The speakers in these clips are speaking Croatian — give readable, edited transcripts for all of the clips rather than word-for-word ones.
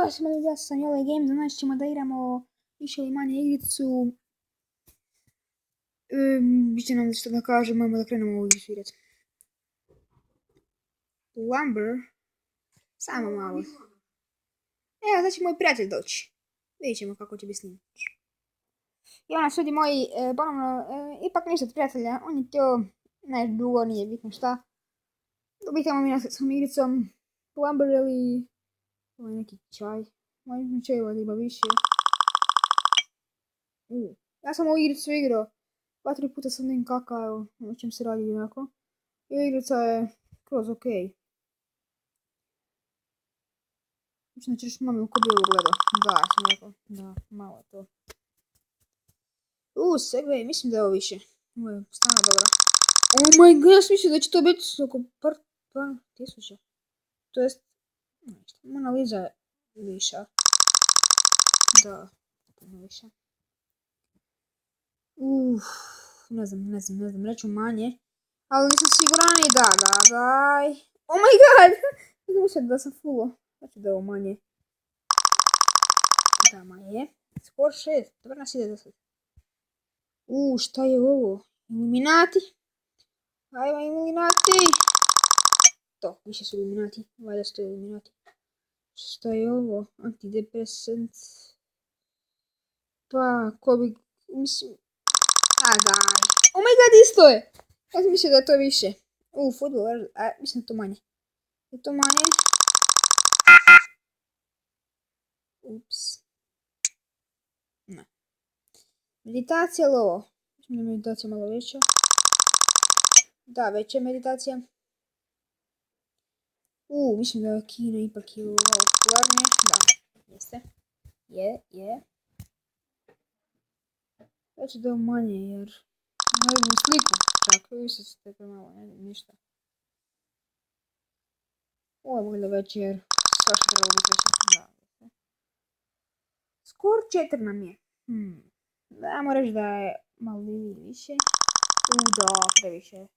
Pozdrav ljudi, ja sam Jole Games, danas ćemo da igramo više ili manje igricu. Biće nam što da kažem, moramo da krenemo ovu igricu igrati. Lumber. Samo malo. Evo, sad će moj prijatelj doći. Vidjet ćemo kako će biti s njim. I ona sudi moji, ponovno, ipak ništa od prijatelja. On je htio, ne dugo, nije bitno šta. Dobitamo mi nas s igricom. Lumber ili... Ovo je neki čaj. Moj čaj ovdje ima više. Ja sam ovu igricu igrao. 2-3 puta sam vidim kakao, o čem se radi onako. I igrica je kroz okej. Mislim da ćeš mami ko bi ovo gledao. Da, sam rekao. Da, malo je to. Segway, mislim da je ovo više. Ovo je stvarno dobro. Oh my god, ja sam mislio da će to biti oko par tisuća. To jest, Mona Lisa je viša. Da, puno više. Ne znam, reću manje. Ali nisam siguran i daj. Oh my god! Mislim da sam fullo. Znači da je ovo manje. Da, manje. Skor 6, dobro nas ide 10. Šta je ovo? Illuminati? Ajmo Illuminati! To, više su Illuminati. Valjda su to Illuminati. Šta je ovo? Antidepresant. Pa, ko bi... Mislim... daj. Oh my god, isto je! Ja sam mislio da je to više. Futbol, mislim da je to manje. Je to manje? Ups. Ne. Meditacija ili ovo? Mislim da je meditacija malo veća. Da, veća je meditacija. Mislim da je kino ipak je ovo popularnije. Da, jeste. Je. Znači da je manje jer... Ne vidim sliku. Tako, više se te premalo, ne vidim ništa. Ovo je možda već jer... Svašta treba biti veća. Da, jeste. Skor 4 nam je. Dajmo reći da je malo više. Da, previše.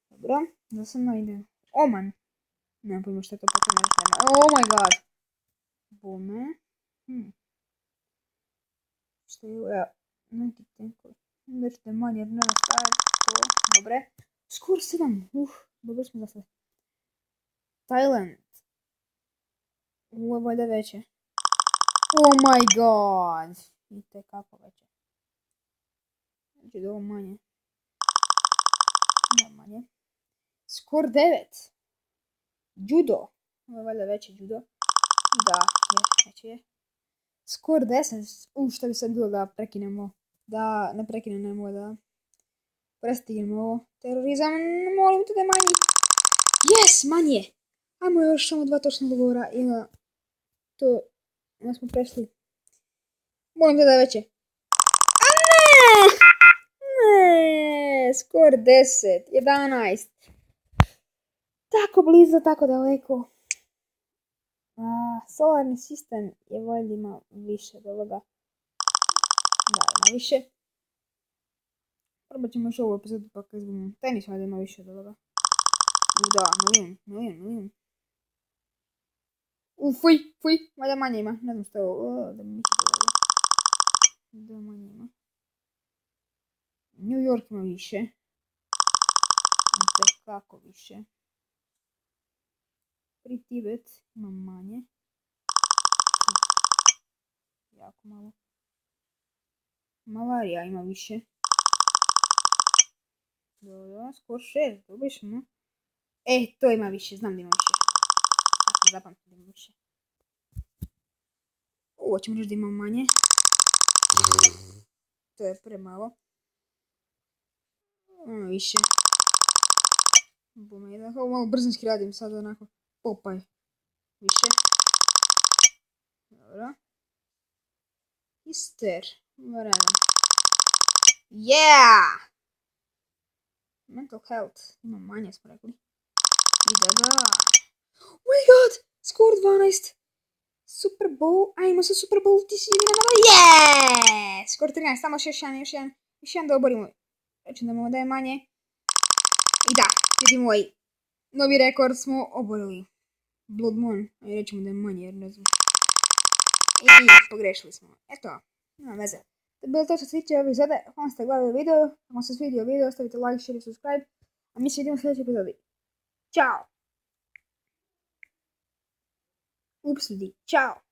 Dobro, da sam najde. Oman. Nemam pojma što je to potrebno. Oh my god. Bome. Što je ovo? Ja. Neki tenkovi. Već da je manje jer nema staviti to. Dobre. Skor 7. Dobro smo da sve. Thailand. Ovo je valjda veće. Oh my god. Vidite kako veće. Znači da ovo manje. Da, manje. Skor 9. Judo. Ovo je valjda veće judo. Da, veće je. Skor 10. Što bi sad bilo da prekinemo. Da ne prekinemo, da prestignemo ovo. Terorizam, molim te da je manji. Yes, manje. Ajmo još samo 2 točna odgovora i na to da smo prešli. Molim te da je veće. A ne! Skor 10, 11. Tako blizu, tako daleko. Solarni sistem je valjda ima više od ovoga. Da, ima više. Probat ćemo još ovu epizodu pa kad izgledamo. Tenis valjda ima više od ovoga. Da, milijun. Fuj, valjda manje ima. Ne znam što je ovo. Da mi misli da manje ima. New York ima više. Kako više. Tibet ima manje. Jako malo. Malarija ima više. Dobro, skor 6, dobro ćemo. To ima više, znam da ima više. Ja sam zapamtila da ima više. Ovo ćemo reći da ima manje. To je premalo. Ima više. Bome, da malo brzinski radim sad onako. Popaj. Više. Dobro. Ister. Varadam. Yeah! Mental health. Ima manje smo rekli. Da. Oh my god! Skor 12. Super Bowl. Ajmo sa Super Bowl. Ti si imenova. Yeah! Skor 13. Samo još jedan da oborimo. Rećem da je manje. I da, vidi moj novi rekord smo oborili. Blood Moon. Ajde rećemo da je manje jer ne znam. I pogrešili smo. Eto, nema veze. To je bilo to što se tiče ove epizode. Hvala ste gledali video. Ako vam se svidio video, ostavite like, share i subscribe. A mi se vidimo u sljedećoj epizodi. Ćao! Ups, ljudi, čao!